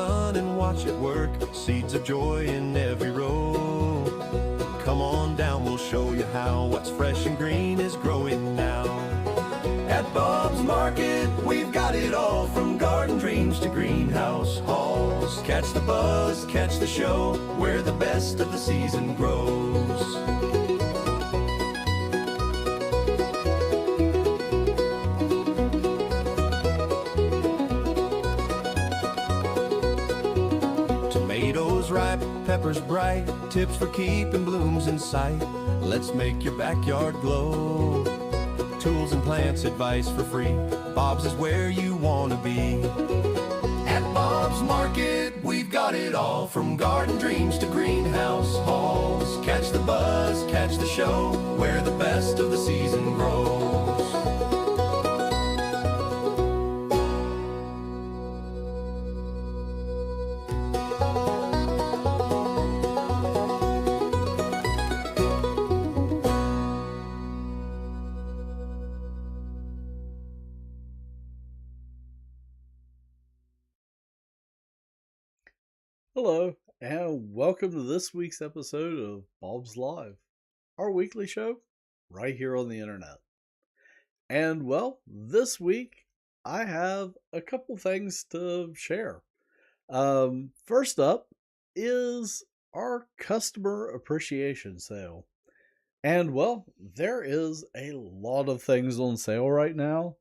sun and watch it work. Seeds of joy in every row. Come on down, we'll show you how what's fresh and green is growing now. At Bob's Market, we've got it all, from garden dreams to greenhouse halls. Catch the buzz, catch the show, where the best of the season grows. Tomatoes ripe, peppers bright, tips for keeping blooms in sight. Let's make your backyard glow. Tools and plants, advice for free. Bob's is where you want to be. At Bob's Market, we've got it all, from garden dreams to greenhouse halls. Catch the buzz, catch the show, where the best of the season grows. Hello, and welcome to this week's episode of Bob's Live, our weekly show right here on the internet. And well, this week I have a couple things to share. First up is our customer appreciation sale. And well, there is a lot of things on sale right now,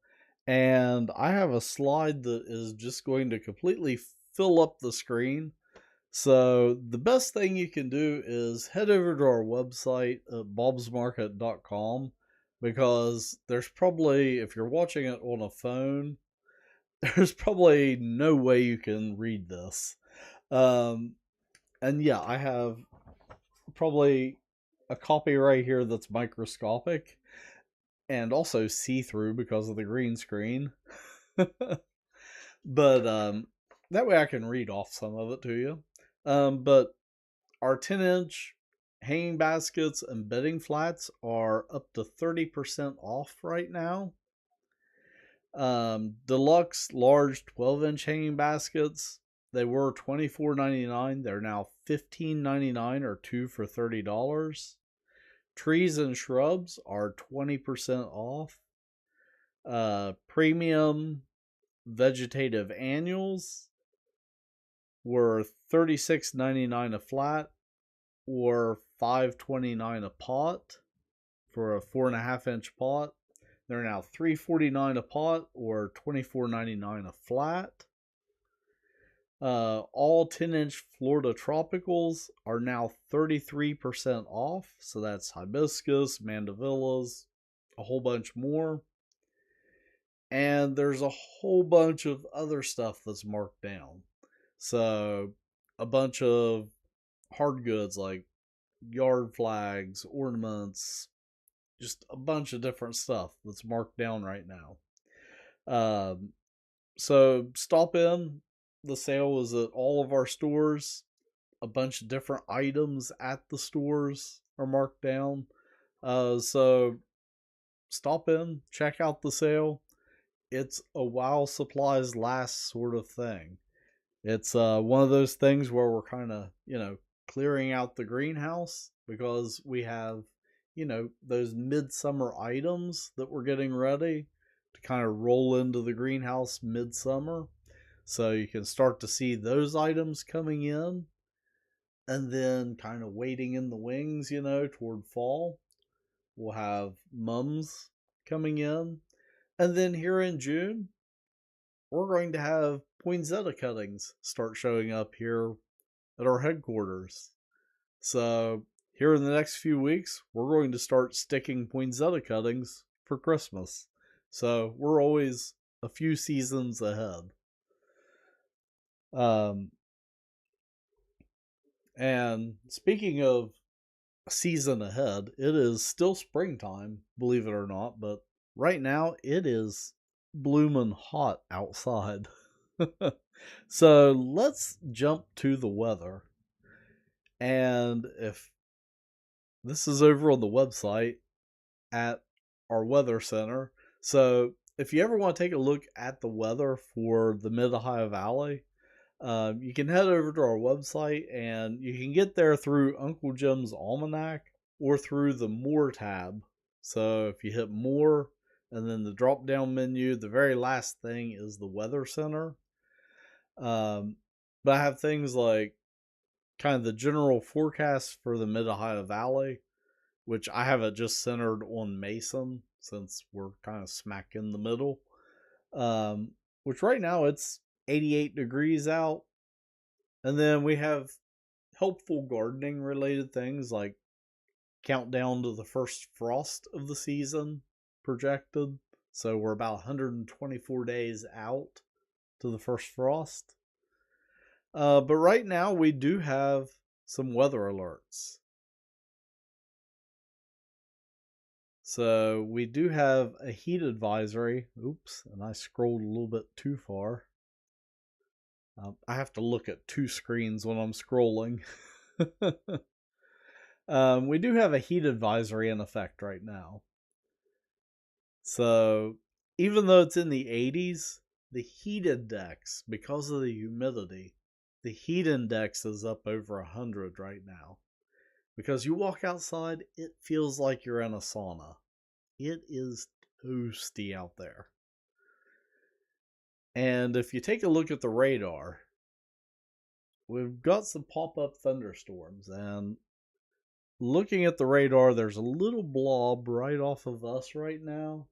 and I have a slide that is just going to completely fill up the screen. So the best thing you can do is head over to our website at bobsmarket.com, because there's probably, if you're watching it on a phone, there's probably no way you can read this. And yeah, I have probably a copy right here that's microscopic and also see-through because of the green screen. But that way I can read off some of it to you. But our 10-inch hanging baskets and bedding flats are up to 30% off right now. Deluxe large 12-inch hanging baskets, they were $24.99. They're now $15.99, or 2 for $30. Trees and shrubs are 20% off. Premium vegetative annuals were $36.99 a flat, or $5.29 a pot for a 4.5-inch pot. They're now $3.49 a pot, or $24.99 a flat. All 10-inch Florida tropicals are now 33% off. So that's hibiscus, mandevillas, a whole bunch more. And there's a whole bunch of other stuff that's marked down. So a bunch of hard goods like yard flags, ornaments, just a bunch of different stuff that's marked down right now. So stop in. The sale is at all of our stores. A bunch of different items at the stores are marked down. So stop in, check out the sale. It's a while supplies last sort of thing. It's one of those things where we're kind of, clearing out the greenhouse, because we have, those midsummer items that we're getting ready to kind of roll into the greenhouse midsummer. So you can start to see those items coming in, and then kind of waiting in the wings, toward fall. We'll have mums coming in. And then here in June, we're going to have poinsettia cuttings start showing up here at our headquarters. So here in the next few weeks, we're going to start sticking poinsettia cuttings for Christmas. So we're always a few seasons ahead. And speaking of a season ahead, it is still springtime, believe it or not, but right now it is blooming hot outside. So let's jump to the weather. And if this is over on the website at our weather center. So if you ever want to take a look at the weather for the Mid-Ohio Valley, You can head over to our website and you can get there through Uncle Jim's Almanac or through the More tab. So if you hit More and then the drop down menu, the very last thing is the Weather Center. But I have things like kind of the general forecast for the Mid Ohio Valley, which I have it just centered on Mason since we're kind of smack in the middle. Which right now it's 88 degrees out. And then we have helpful gardening related things like countdown to the first frost of the season projected. So we're about 124 days out to the first frost. But right now we do have some weather alerts. So we do have a heat advisory. Oops, and I scrolled a little bit too far. I have to look at two screens when I'm scrolling. We do have a heat advisory in effect right now. So even though it's in the 80s, the heat index, because of the humidity, the heat index is up over 100 right now. Because you walk outside, it feels like you're in a sauna. It is toasty out there. And if you take a look at the radar, we've got some pop-up thunderstorms. And looking at the radar, there's a little blob right off of us right now.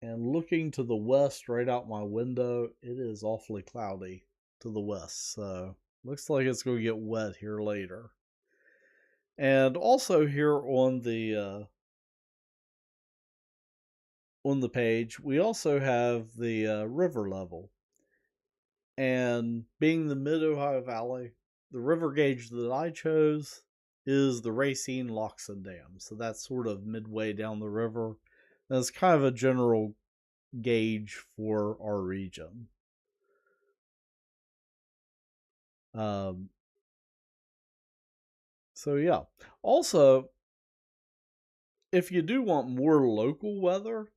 And looking to the west right out my window, it is awfully cloudy to the west. So looks like it's going to get wet here later. And also here on the page, we also have the river level. And being the Mid-Ohio Valley, the river gauge that I chose is the Racine-Loxon Dam. So that's sort of midway down the river. And it's kind of a general gauge for our region. So yeah. Also, if you do want more local weather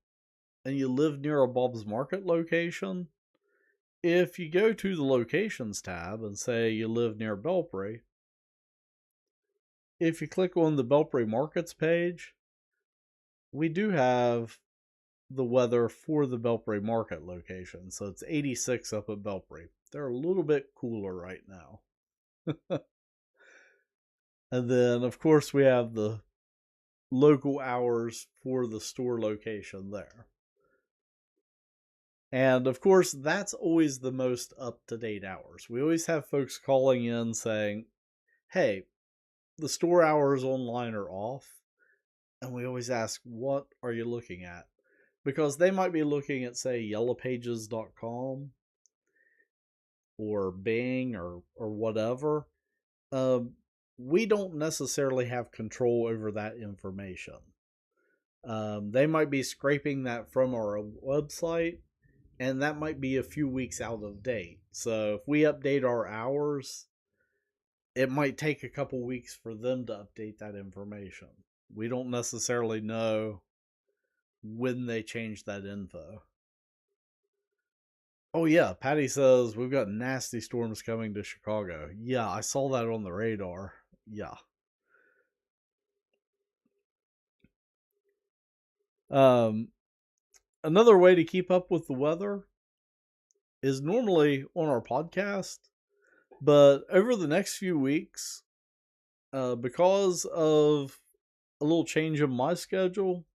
and you live near a Bob's Market location, if you go to the locations tab and say you live near Belpre, if you click on the Belpre Markets page, we do have the weather for the Belpre Market location. So it's 86 up at Belpre. They're a little bit cooler right now. And then, of course, we have the local hours for the store location there. And, of course, that's always the most up-to-date hours. We always have folks calling in saying, hey, the store hours online are off. And we always ask, what are you looking at? Because they might be looking at, say, yellowpages.com or Bing or whatever. We don't necessarily have control over that information. They might be scraping that from our website, and that might be a few weeks out of date. So if we update our hours, it might take a couple weeks for them to update that information. We don't necessarily know when they change that info. Oh yeah, Patty says we've got nasty storms coming to Chicago. Yeah, I saw that on the radar. Yeah. Another way to keep up with the weather is normally on our podcast, but over the next few weeks, because of a little change in my schedule,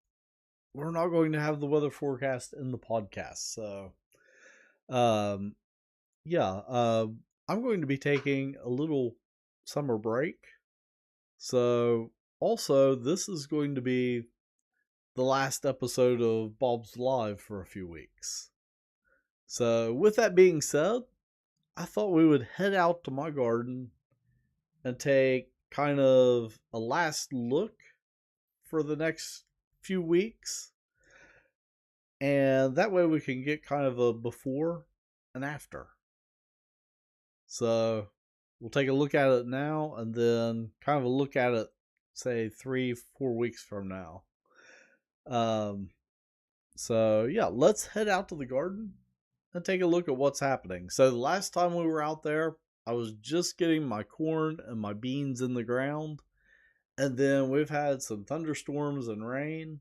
we're not going to have the weather forecast in the podcast. So, I'm going to be taking a little summer break. So, also, this is going to be the last episode of Bob's Live for a few weeks. So, with that being said, I thought we would head out to my garden and take kind of a last look for the next few weeks. And that way we can get kind of a before and after. So we'll take a look at it now and then kind of a look at it, say 3-4 weeks from now. So yeah, let's head out to the garden and take a look at what's happening. So the last time we were out there, I was just getting my corn and my beans in the ground. And then we've had some thunderstorms and rain.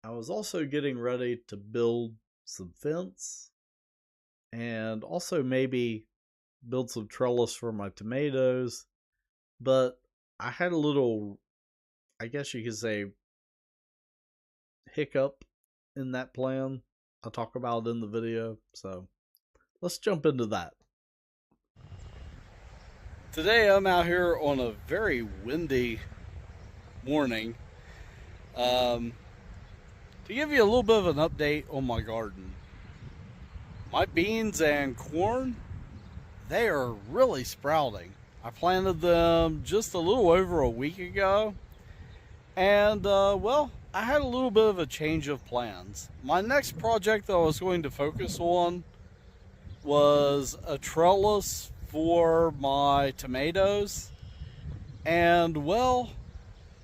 I was also getting ready to build some fence and also maybe build some trellis for my tomatoes. But I had a little, I guess you could say, hiccup in that plan. I'll talk about it in the video. So let's jump into that. Today I'm out here on a very windy morning to give you a little bit of an update on my garden. My beans and corn, they are really sprouting. I planted them just a little over a week ago, and well, I had a little bit of a change of plans. My next project that I was going to focus on was a trellis for my tomatoes, and well,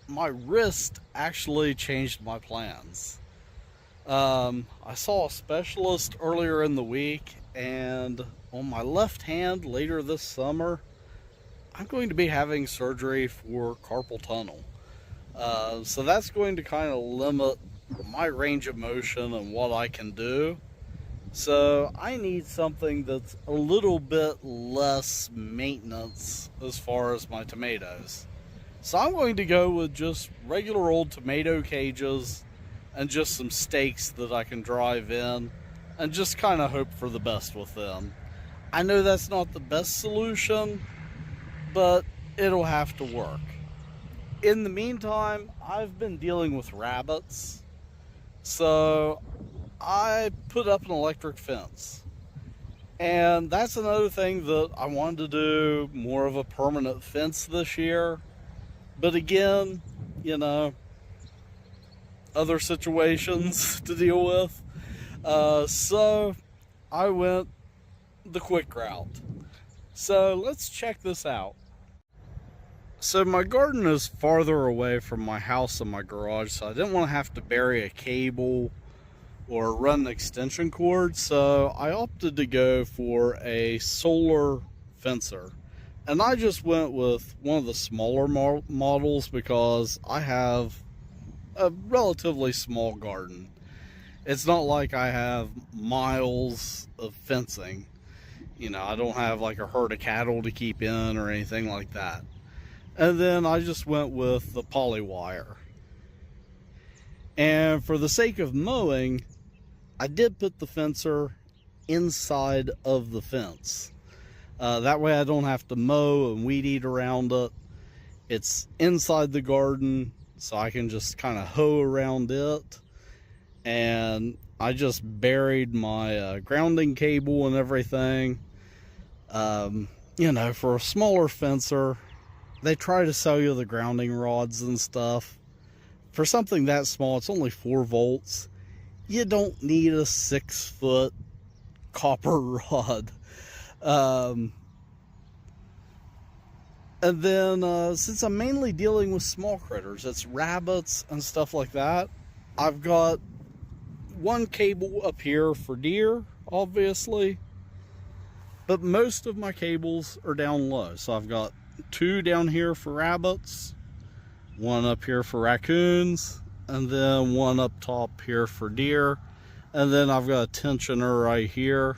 my wrist actually changed my plans. I saw a specialist earlier in the week, and on my left hand later this summer, I'm going to be having surgery for carpal tunnel. So that's going to kind of limit my range of motion and what I can do. So I need something that's a little bit less maintenance as far as my tomatoes. So I'm going to go with just regular old tomato cages and just some stakes that I can drive in and just kind of hope for the best with them. I know that's not the best solution, but it'll have to work. In the meantime, I've been dealing with rabbits, so I put up an electric fence. And that's another thing that I wanted to do, more of a permanent fence this year. But again, you know, other situations to deal with. So I went the quick route. So let's check this out. So my garden is farther away from my house and my garage, so I didn't want to have to bury a cable or run an extension cord, so I opted to go for a solar fencer. And I just went with one of the smaller models because I have a relatively small garden. It's not like I have miles of fencing. You know, I don't have like a herd of cattle to keep in or anything like that. And then I just went with the poly wire. And for the sake of mowing, I did put the fencer inside of the fence. That way I don't have to mow and weed eat around it. It's inside the garden, so I can just kind of hoe around it. And I just buried my grounding cable and everything. You know, for a smaller fencer, they try to sell you the grounding rods and stuff. For something that small, it's only 4 volts. You don't need a 6-foot copper rod. And then since I'm mainly dealing with small critters, it's rabbits and stuff like that, I've got one cable up here for deer, obviously, but most of my cables are down low. So I've got 2 down here for rabbits, 1 up here for raccoons, and then 1 up top here for deer. And then I've got a tensioner right here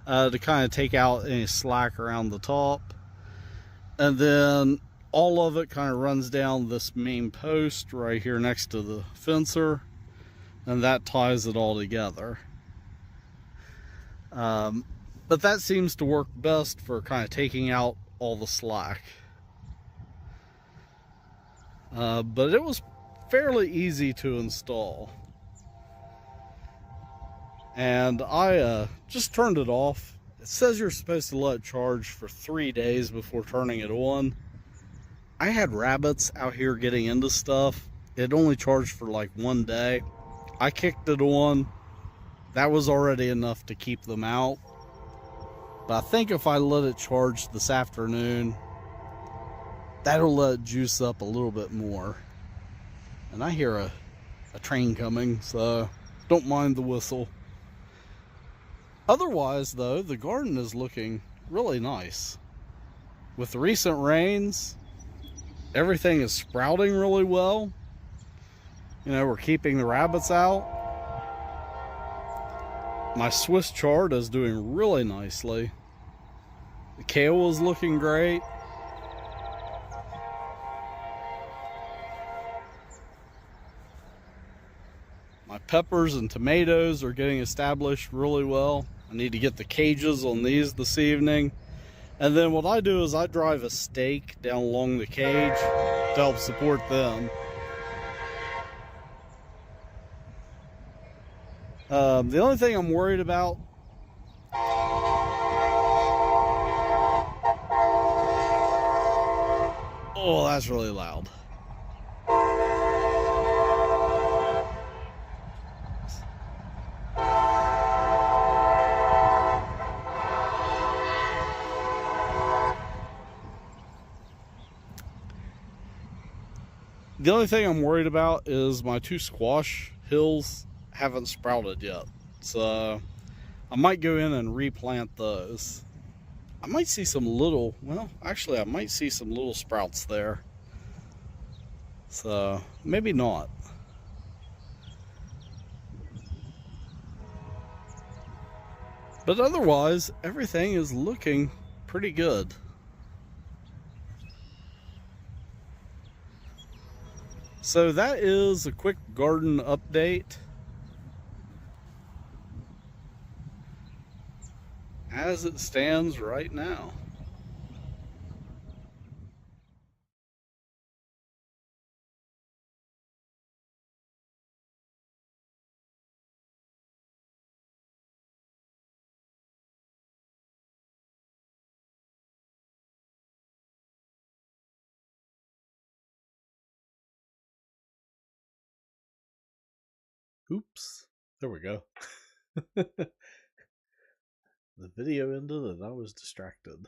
to kind of take out any slack around the top. And then all of it kind of runs down this main post right here next to the fencer, and that ties it all together. But that seems to work best for kind of taking out all the slack. But it was fairly easy to install. And I just turned it off. It says you're supposed to let it charge for 3 days before turning it on. I had rabbits out here getting into stuff. It only charged for like 1 day. I kicked it on. That was already enough to keep them out. But I think if I let it charge this afternoon, that'll let it juice up a little bit more. And I hear a train coming, so don't mind the whistle. Otherwise, though, the garden is looking really nice. With the recent rains, everything is sprouting really well. You know, we're keeping the rabbits out. My Swiss chard is doing really nicely. The kale is looking great. My peppers and tomatoes are getting established really well. I need to get the cages on these this evening. And then what I do is I drive a stake down along the cage to help support them. The only thing I'm worried about oh, that's really loud. The only thing I'm worried about is my 2 squash hills haven't sprouted yet. So I might go in and replant those. I might see some little, well, actually I might see some little sprouts there. So maybe not. But otherwise, everything is looking pretty good. So that is a quick garden update. As it stands right now. Oops, there we go. The video ended and I was distracted.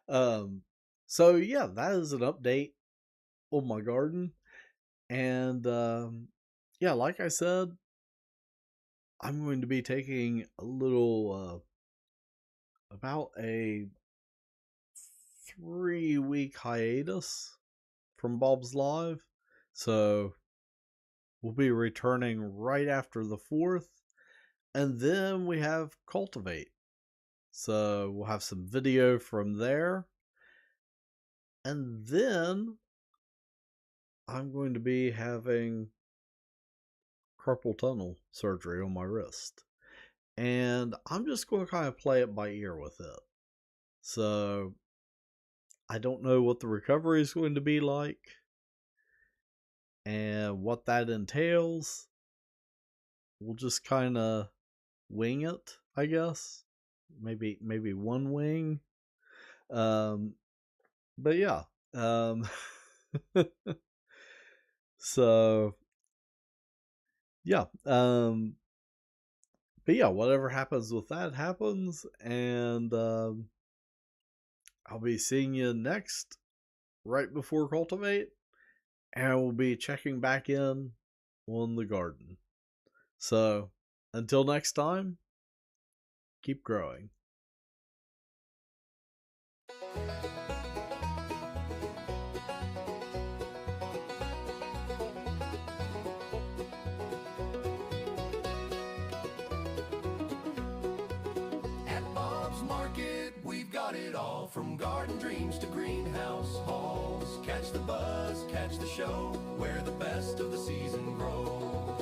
So yeah, that is an update on my garden. And yeah, like I said, I'm going to be taking a little about a 3-week hiatus from Bob's Live. So we'll be returning right after the 4th. And then we have Cultivate. So we'll have some video from there. And then I'm going to be having carpal tunnel surgery on my wrist. And I'm just going to kind of play it by ear with it. So I don't know what the recovery is going to be like and what that entails. We'll just kind of wing it, I guess. Maybe one wing. But yeah. So yeah. But yeah, whatever happens with that happens, and I'll be seeing you next right before Cultivate, and we'll be checking back in on the garden. So until next time, keep growing. It all from garden dreams to greenhouse halls. Catch the buzz, catch the show, where the best of the season grows.